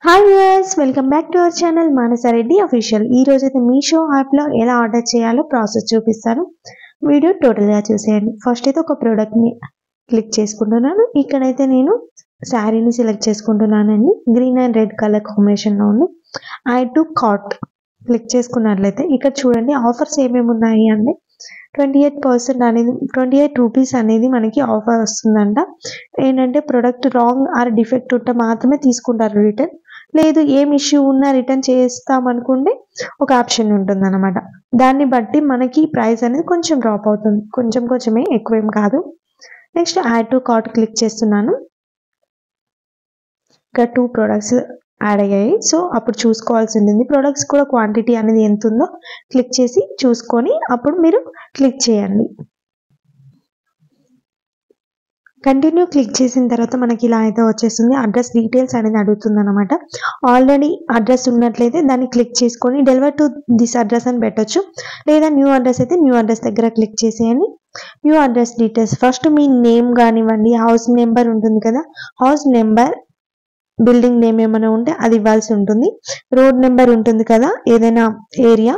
Hi viewers, welcome back to our channel Manasa Reddy official. ఈ రోజు అయితే మీషో యాప్లో ఎలా ఆర్డర్ చేయాలో ప్రాసెస్ చూపిస్తాను. వీడియో టోటల్గా చూసేయండి. ఫస్ట్ అయితే ఒక ప్రోడక్ట్ని క్లిక్ చేసుకుంటున్నాను. ఇక్కడైతే నేను శారీని సెలెక్ట్ చేసుకుంటున్నానండి. గ్రీన్ అండ్ రెడ్ కలర్ కాంబినేషన్లో ఉంది. యాడ్ టు కార్ట్ క్లిక్ చేసుకున్నట్లయితే ఇక్కడ చూడండి ఆఫర్స్ ఏమేమి ఉన్నాయి అంటే 28% అనేది 28 రూపీస్ అనేది మనకి ఆఫర్ వస్తుందంట. ఏంటంటే ప్రొడక్ట్ రాంగ్ ఆర్ డిఫెక్ట్ ఉంటే మాత్రమే తీసుకుంటారు రిటర్న్. లేదు ఏం ఇష్యూ ఉన్నా రిటర్న్ చేస్తామనుకుంటే ఒక ఆప్షన్ ఉంటుంది అనమాట. దాన్ని బట్టి మనకి ప్రైస్ అనేది కొంచెం డ్రాప్ అవుతుంది, కొంచెమే, ఎక్కువేం కాదు. Next add to cart click చేస్తున్నాను. ఇంకా 2 ప్రొడక్ట్స్ యాడ్ అయ్యాయి. సో అప్పుడు చూసుకోవాల్సి ఉంటుంది. ప్రొడక్ట్స్ కూడా క్వాంటిటీ అనేది ఎంత ఉందో క్లిక్ చేసి చూసుకొని అప్పుడు మీరు క్లిక్ చేయండి. కంటిన్యూ క్లిక్ చేసిన తర్వాత మనకి ఇలా అయితే వచ్చేస్తుంది. అడ్రస్ డీటెయిల్స్ అనేది అడుగుతుంది అనమాట. ఆల్రెడీ అడ్రస్ ఉన్నట్లయితే దాన్ని క్లిక్ చేసుకొని డెలివర్ టు దిస్ అడ్రస్ అని పెట్టొచ్చు. లేదా న్యూ అడ్రస్ అయితే న్యూ అడ్రస్ దగ్గర క్లిక్ చేసేయండి. న్యూ అడ్రస్ డీటెయిల్స్ ఫస్ట్ మీ నేమ్ కానివ్వండి, హౌస్ నెంబర్ ఉంటుంది కదా, హౌస్ నెంబర్, బిల్డింగ్ నేమ్ ఏమైనా ఉంటే అది ఇవ్వాల్సి ఉంటుంది. రోడ్ నెంబర్ ఉంటుంది కదా, ఏదైనా ఏరియా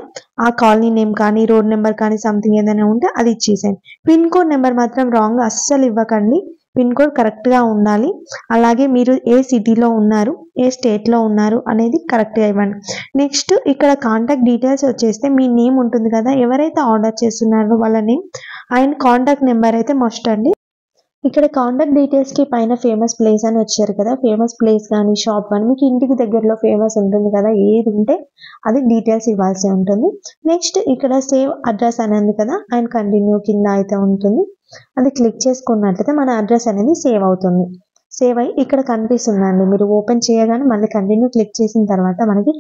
ఆ కాలనీ నేమ్ కానీ రోడ్ నెంబర్ కానీ సంథింగ్ ఏదైనా ఉంటే అది ఇచ్చేసేయండి. పిన్ కోడ్ నెంబర్ మాత్రం రాంగ్ అస్సలు ఇవ్వకండి. పిన్ కోడ్ కరెక్ట్గా ఉండాలి. అలాగే మీరు ఏ సిటీలో ఉన్నారు, ఏ స్టేట్లో ఉన్నారు అనేది కరెక్ట్గా ఇవ్వండి. నెక్స్ట్ ఇక్కడ కాంటాక్ట్ డీటెయిల్స్ వచ్చేస్తే మీ నేమ్ ఉంటుంది కదా, ఎవరైతే ఆర్డర్ చేస్తున్నారో వాళ్ళ నేమ్ అండ్ కాంటాక్ట్ నెంబర్ అయితే మస్ట్ అండి. ఇక్కడ కాంటాక్ట్ డీటెయిల్స్కి పైన ఫేమస్ ప్లేస్ అని వచ్చారు కదా, ఫేమస్ ప్లేస్ కానీ షాప్ కానీ మీకు ఇంటికి దగ్గరలో ఫేమస్ ఉంటుంది కదా, ఏది ఉంటే అది డీటెయిల్స్ ఇవ్వాల్సి ఉంటుంది. నెక్స్ట్ ఇక్కడ సేవ్ అడ్రస్ అని ఉంది కదా, అండ్ కంటిన్యూ కింద అయితే ఉంటుంది. అది క్లిక్ చేసుకున్నట్లయితే మన అడ్రస్ అనేది సేవ్ అవుతుంది. సేవ్ అయ్యి ఇక్కడ కనిపిస్తుందండి. మీరు ఓపెన్ చేయగానే మళ్ళీ కంటిన్యూ క్లిక్ చేసిన తర్వాత మనకి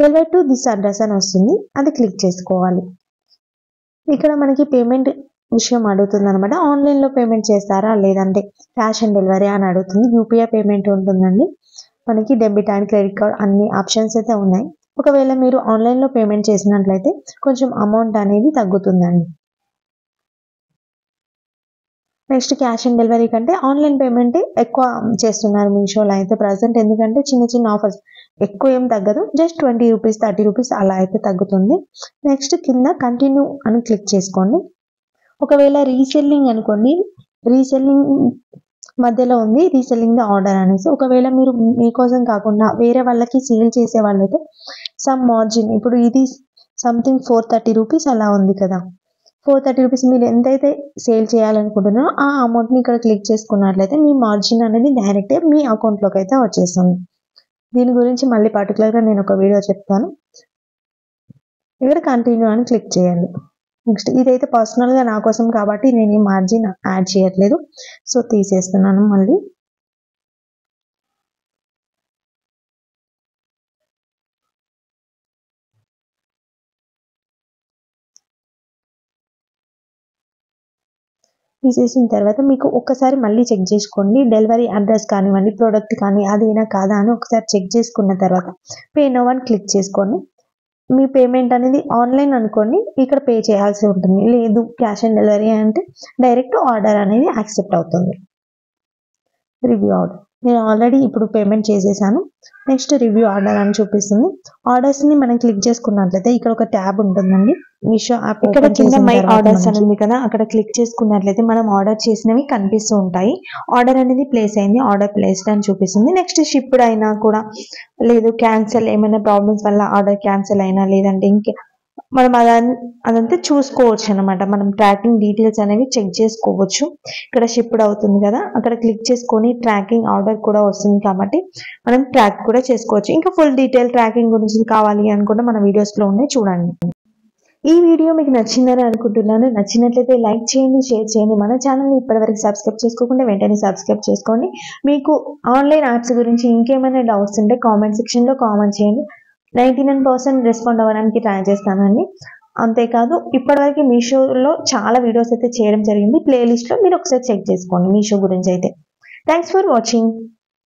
డెలివర్ టు దిస్ అడ్రస్ అని వస్తుంది. అది క్లిక్ చేసుకోవాలి. ఇక్కడ మనకి పేమెంట్ విషయం అడుగుతుంది అనమాట. ఆన్లైన్లో పేమెంట్ చేస్తారా లేదంటే క్యాష్ ఆన్ డెలివరీ అని అడుగుతుంది. యూపీఐ పేమెంట్ ఉంటుందండి. మనకి డెబిట్ అండ్ క్రెడిట్ కార్డ్ అన్ని ఆప్షన్స్ అయితే ఉన్నాయి. ఒకవేళ మీరు ఆన్లైన్లో పేమెంట్ చేసినట్లయితే కొంచెం అమౌంట్ అనేది తగ్గుతుందండి. నెక్స్ట్ క్యాష్ ఆన్ డెలివరీ కంటే ఆన్లైన్ పేమెంట్ ఎక్కువ చేస్తున్నారు మీషోలో అయితే ప్రజెంట్. ఎందుకంటే చిన్న ఆఫర్స్, ఎక్కువ ఏం తగ్గదు, జస్ట్ 20 రూపీస్ 30 రూపీస్ అలా అయితే తగ్గుతుంది. నెక్స్ట్ కింద కంటిన్యూ అని క్లిక్ చేసుకోండి. ఒకవేళ రీసెల్లింగ్ అనుకోండి, రీసెల్లింగ్ మధ్యలో ఉంది రీసెల్లింగ్ ద ఆర్డర్ అనేసి. ఒకవేళ మీరు మీకోసం కాకుండా వేరే వాళ్ళకి సేల్ చేసే వాళ్ళైతే సమ్ మార్జిన్, ఇప్పుడు ఇది సంథింగ్ 430 రూపీస్ అలా ఉంది కదా, 430 రూపీస్ మీరు ఎంతైతే సేల్ చేయాలనుకుంటున్నారో ఆ అమౌంట్ని ఇక్కడ క్లిక్ చేసుకున్నట్లయితే మీ మార్జిన్ అనేది డైరెక్ట్గా మీ అకౌంట్లోకి అయితే వచ్చేస్తుంది. దీని గురించి మళ్ళీ పర్టికులర్గా నేను ఒక వీడియో చెప్తాను. ఇక్కడ కంటిన్యూ అని క్లిక్ చేయండి. నెక్స్ట్ ఇదైతే పర్సనల్గా నా కోసం కాబట్టి నేను ఈ మార్జిన్ యాడ్ చేయట్లేదు, సో తీసేస్తున్నాను. మళ్ళీ తీసేసిన తర్వాత మీకు ఒక్కసారి మళ్ళీ చెక్ చేసుకోండి. డెలివరీ అడ్రస్ కానివ్వండి, ప్రోడక్ట్ కానీ అదేనా కాదా అని ఒకసారి చెక్ చేసుకున్న తర్వాత పే నౌ అని క్లిక్ చేసుకోండి. మీ పేమెంట్ అనేది ఆన్లైన్ అనుకోండి, ఇక్కడ పే చేయాల్సి ఉంటుంది. లేదు క్యాష్ ఆన్ డెలివరీ అంటే డైరెక్ట్ ఆర్డర్ అనేది యాక్సెప్ట్ అవుతుంది. రివ్యూ ఆర్డర్ నేను ఆల్రెడీ ఇప్పుడు పేమెంట్ చేసేసాను. నెక్స్ట్ రివ్యూ ఆర్డర్ అని చూపిస్తుంది. ఆర్డర్స్ని మనం క్లిక్ చేసుకున్నట్లయితే ఇక్కడ ఒక ట్యాబ్ ఉంటుందండి. మీషో యాప్ ఇక్కడ కింద మై ఆర్డర్స్ అని ఉంది కదా, అక్కడ క్లిక్ చేసుకున్నట్లయితే మనం ఆర్డర్ చేసినవి కనిపిస్తూ ఉంటాయి. ఆర్డర్ అనేది ప్లేస్ అయింది, ఆర్డర్ ప్లేస్డ్ అని చూపిస్తుంది. నెక్స్ట్ షిప్డ్ అయినా కూడా, లేదు క్యాన్సిల్ ఏమైనా ప్రాబ్లమ్స్ వల్ల ఆర్డర్ క్యాన్సిల్ అయినా, లేదంటే ఇంకే మనం అదంతా చూసుకోవచ్చు అనమాట. మనం ట్రాకింగ్ డీటెయిల్స్ అనేవి చెక్ చేసుకోవచ్చు. ఇక్కడ షిప్డ్ అవుతుంది కదా, అక్కడ క్లిక్ చేసుకొని ట్రాకింగ్ ఆర్డర్ కూడా వస్తుంది కాబట్టి మనం ట్రాక్ కూడా చేసుకోవచ్చు. ఇంకా ఫుల్ డీటెయిల్ ట్రాకింగ్ గురించి కావాలి అనుకుంటే మన వీడియోస్లో ఉన్నాయి, చూడండి. ఈ వీడియో మీకు నచ్చిందని అనుకుంటున్నాను. నచ్చినట్లయితే లైక్ చేయండి, షేర్ చేయండి. మన ఛానల్ని ఇప్పటివరకు సబ్స్క్రైబ్ చేసుకోకుండా వెంటనే సబ్స్క్రైబ్ చేసుకోండి. మీకు ఆన్లైన్ యాప్స్ గురించి ఇంకేమైనా డౌట్స్ ఉంటే కామెంట్ సెక్షన్లో కామెంట్ చేయండి. 99% రెస్పాండ్ అవ్వడానికి ట్రై చేస్తానండి. అంతేకాదు ఇప్పటివరకు మీషోలో చాలా వీడియోస్ అయితే చేయడం జరిగింది. ప్లేలిస్ట్లో మీరు ఒకసారి చెక్ చేసుకోండి మీషో గురించి అయితే. Thanks for watching.